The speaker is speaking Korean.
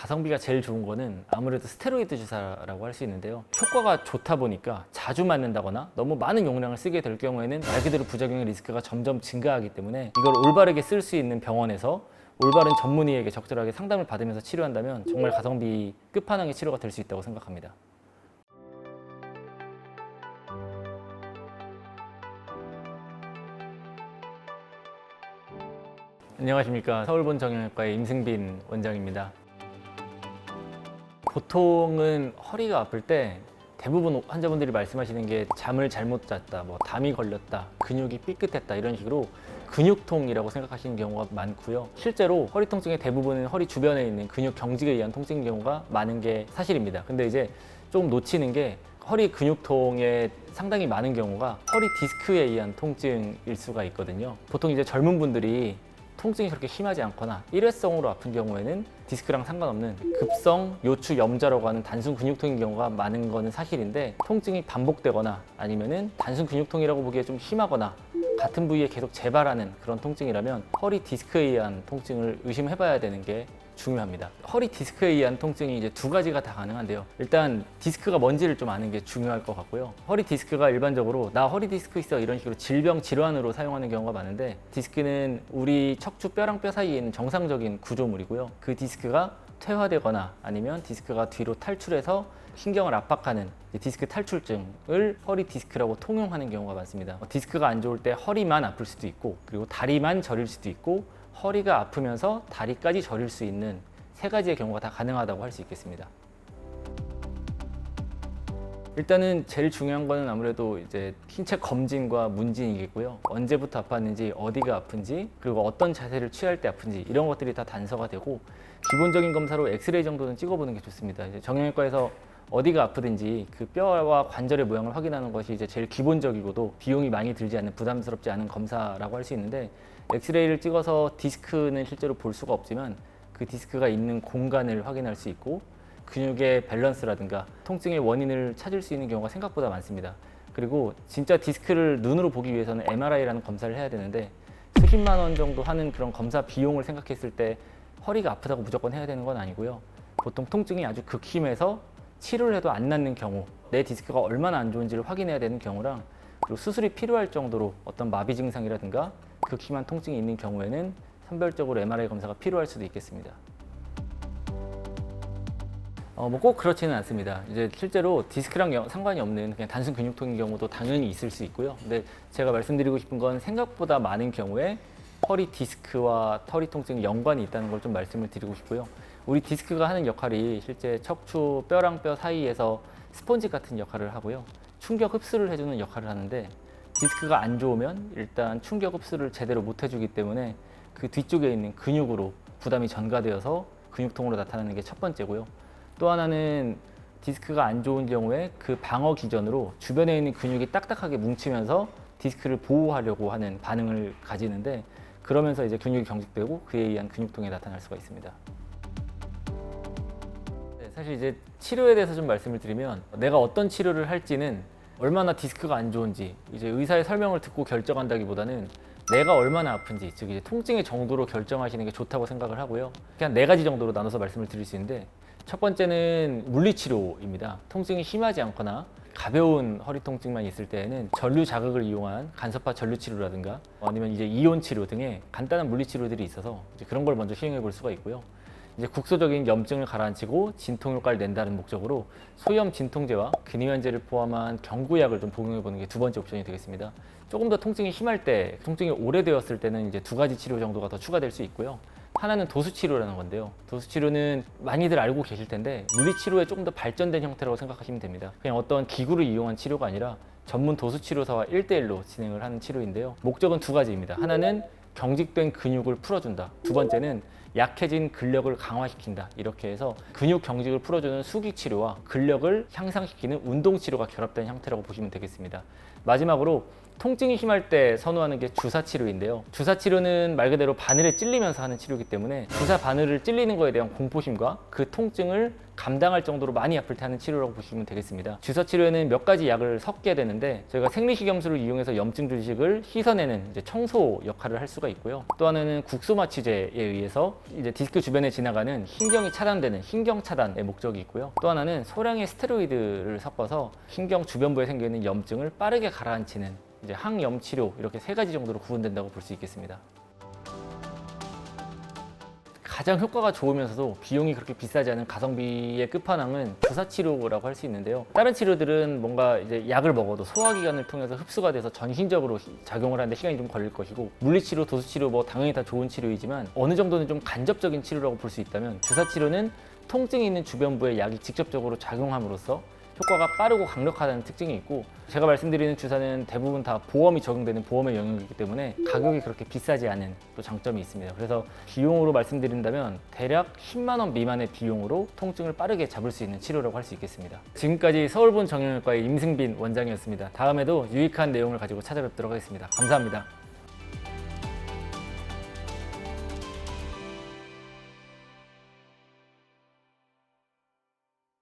가성비가 제일 좋은 거는 아무래도 스테로이드 주사라고 할 수 있는데요. 효과가 좋다 보니까 자주 맞는다거나 너무 많은 용량을 쓰게 될 경우에는 말 그대로 부작용의 리스크가 점점 증가하기 때문에 이걸 올바르게 쓸 수 있는 병원에서 올바른 전문의에게 적절하게 상담을 받으면서 치료한다면 정말 가성비 끝판왕의 치료가 될 수 있다고 생각합니다. 안녕하십니까. 서울본 정형외과의 임승빈 원장입니다. 보통은 허리가 아플 때 대부분 환자분들이 말씀하시는 게 잠을 잘못 잤다, 담이 걸렸다, 근육이 삐끗했다 이런 식으로 근육통이라고 생각하시는 경우가 많고요. 실제로 허리 통증의 대부분은 허리 주변에 있는 근육 경직에 의한 통증인 경우가 많은 게 사실입니다. 근데 이제 조금 놓치는 게 허리 근육통에 상당히 많은 경우가 허리 디스크에 의한 통증일 수가 있거든요. 보통 이제 젊은 분들이 통증이 그렇게 심하지 않거나 일회성으로 아픈 경우에는 디스크랑 상관없는 급성 요추 염좌라고 하는 단순 근육통인 경우가 많은 거는 사실인데, 통증이 반복되거나 아니면은 단순 근육통이라고 보기에 좀 심하거나 같은 부위에 계속 재발하는 그런 통증이라면 허리 디스크에 의한 통증을 의심해봐야 되는 게 중요합니다. 허리 디스크에 의한 통증이 이제 두 가지가 다 가능한데요. 일단 디스크가 뭔지를 좀 아는 게 중요할 것 같고요. 허리 디스크가 일반적으로 나 허리 디스크 있어 이런 식으로 질병 질환으로 사용하는 경우가 많은데, 디스크는 우리 척추 뼈랑 뼈 사이에 있는 정상적인 구조물이고요. 그 디스크가 퇴화되거나 아니면 디스크가 뒤로 탈출해서 신경을 압박하는 디스크 탈출증을 허리 디스크라고 통용하는 경우가 많습니다. 디스크가 안 좋을 때 허리만 아플 수도 있고, 그리고 다리만 저릴 수도 있고, 허리가 아프면서 다리까지 저릴 수 있는 세 가지의 경우가 다 가능하다고 할 수 있겠습니다. 일단은 제일 중요한 거는 아무래도 이제 신체 검진과 문진이겠고요. 언제부터 아팠는지, 어디가 아픈지, 그리고 어떤 자세를 취할 때 아픈지 이런 것들이 다 단서가 되고, 기본적인 검사로 엑스레이 정도는 찍어보는 게 좋습니다. 이제 정형외과에서 어디가 아프든지 그 뼈와 관절의 모양을 확인하는 것이 이제 제일 기본적이고도 비용이 많이 들지 않는, 부담스럽지 않은 검사라고 할 수 있는데, 엑스레이를 찍어서 디스크는 실제로 볼 수가 없지만 그 디스크가 있는 공간을 확인할 수 있고, 근육의 밸런스라든가 통증의 원인을 찾을 수 있는 경우가 생각보다 많습니다. 그리고 진짜 디스크를 눈으로 보기 위해서는 MRI라는 검사를 해야 되는데, 수십만 원 정도 하는 그런 검사 비용을 생각했을 때 허리가 아프다고 무조건 해야 되는 건 아니고요. 보통 통증이 아주 극심해서 치료를 해도 안 낫는 경우, 내 디스크가 얼마나 안 좋은지를 확인해야 되는 경우랑, 그리고 수술이 필요할 정도로 어떤 마비 증상이라든가 극심한 통증이 있는 경우에는 선별적으로 MRI 검사가 필요할 수도 있겠습니다. 꼭 그렇지는 않습니다. 이제 실제로 디스크랑 상관이 없는 그냥 단순 근육통인 경우도 당연히 있을 수 있고요. 근데 제가 말씀드리고 싶은 건 생각보다 많은 경우에 허리 디스크와 허리 통증이 연관이 있다는 걸 좀 말씀을 드리고 싶고요. 우리 디스크가 하는 역할이 실제 척추 뼈랑 뼈 사이에서 스펀지 같은 역할을 하고요. 충격 흡수를 해주는 역할을 하는데, 디스크가 안 좋으면 일단 충격 흡수를 제대로 못 해주기 때문에 그 뒤쪽에 있는 근육으로 부담이 전가되어서 근육통으로 나타나는 게 첫 번째고요. 또 하나는 디스크가 안 좋은 경우에 그 방어 기전으로 주변에 있는 근육이 딱딱하게 뭉치면서 디스크를 보호하려고 하는 반응을 가지는데, 그러면서 이제 근육이 경직되고 그에 의한 근육통이 나타날 수가 있습니다. 사실 이제 치료에 대해서 좀 말씀을 드리면, 내가 어떤 치료를 할지는 얼마나 디스크가 안 좋은지 이제 의사의 설명을 듣고 결정한다기보다는 내가 얼마나 아픈지, 즉 이제 통증의 정도로 결정하시는 게 좋다고 생각을 하고요. 그냥 네 가지 정도로 나눠서 말씀을 드릴 수 있는데, 첫 번째는 물리치료입니다. 통증이 심하지 않거나 가벼운 허리 통증만 있을 때에는 전류 자극을 이용한 간섭화 전류 치료라든가 아니면 이제 이온 치료 등의 간단한 물리 치료들이 있어서 이제 그런 걸 먼저 시행해 볼 수가 있고요. 이제 국소적인 염증을 가라앉히고 진통 효과를 낸다는 목적으로 소염 진통제와 근위원제를 포함한 경구약을 좀 복용해 보는 게 두 번째 옵션이 되겠습니다. 조금 더 통증이 심할 때, 통증이 오래되었을 때는 이제 두 가지 치료 정도가 더 추가될 수 있고요. 하나는 도수치료라는 건데요. 도수치료는 많이들 알고 계실 텐데 물리치료의 조금 더 발전된 형태라고 생각하시면 됩니다. 그냥 어떤 기구를 이용한 치료가 아니라 전문 도수치료사와 1대1로 진행을 하는 치료인데요. 목적은 두 가지입니다. 하나는 경직된 근육을 풀어준다. 두 번째는 약해진 근력을 강화시킨다. 이렇게 해서 근육 경직을 풀어주는 수기 치료와 근력을 향상시키는 운동 치료가 결합된 형태라고 보시면 되겠습니다. 마지막으로 통증이 심할 때 선호하는 게 주사 치료인데요. 주사 치료는 말 그대로 바늘에 찔리면서 하는 치료이기 때문에 주사 바늘을 찔리는 거에 대한 공포심과 그 통증을 감당할 정도로 많이 아플 때 하는 치료라고 보시면 되겠습니다. 주사 치료에는 몇 가지 약을 섞게 되는데 저희가 생리식염수를 이용해서 염증 주식을 씻어내는 이제 청소 역할을 할 수가 있고요. 또 하나는 국소마취제에 의해서 이제 디스크 주변에 지나가는 신경이 차단되는 신경 차단의 목적이 있고요. 또 하나는 소량의 스테로이드를 섞어서 신경 주변부에 생겨 있는 염증을 빠르게 가라앉히는 이제 항염 치료, 이렇게 세 가지 정도로 구분된다고 볼 수 있겠습니다. 가장 효과가 좋으면서도 비용이 그렇게 비싸지 않은 가성비의 끝판왕은 주사 치료라고 할 수 있는데요. 다른 치료들은 뭔가 이제 약을 먹어도 소화기관을 통해서 흡수가 돼서 전신적으로 작용을 하는데 시간이 좀 걸릴 것이고, 물리치료, 도수치료 뭐 당연히 다 좋은 치료이지만 어느 정도는 좀 간접적인 치료라고 볼 수 있다면 주사 치료는 통증이 있는 주변부에 약이 직접적으로 작용함으로써 효과가 빠르고 강력하다는 특징이 있고, 제가 말씀드리는 주사는 대부분 다 보험이 적용되는 보험의 영역이기 때문에 가격이 그렇게 비싸지 않은 또 장점이 있습니다. 그래서 비용으로 말씀드린다면 대략 10만 원 미만의 비용으로 통증을 빠르게 잡을 수 있는 치료라고 할 수 있겠습니다. 지금까지 서울본 정형외과의 임승빈 원장이었습니다. 다음에도 유익한 내용을 가지고 찾아뵙도록 하겠습니다. 감사합니다.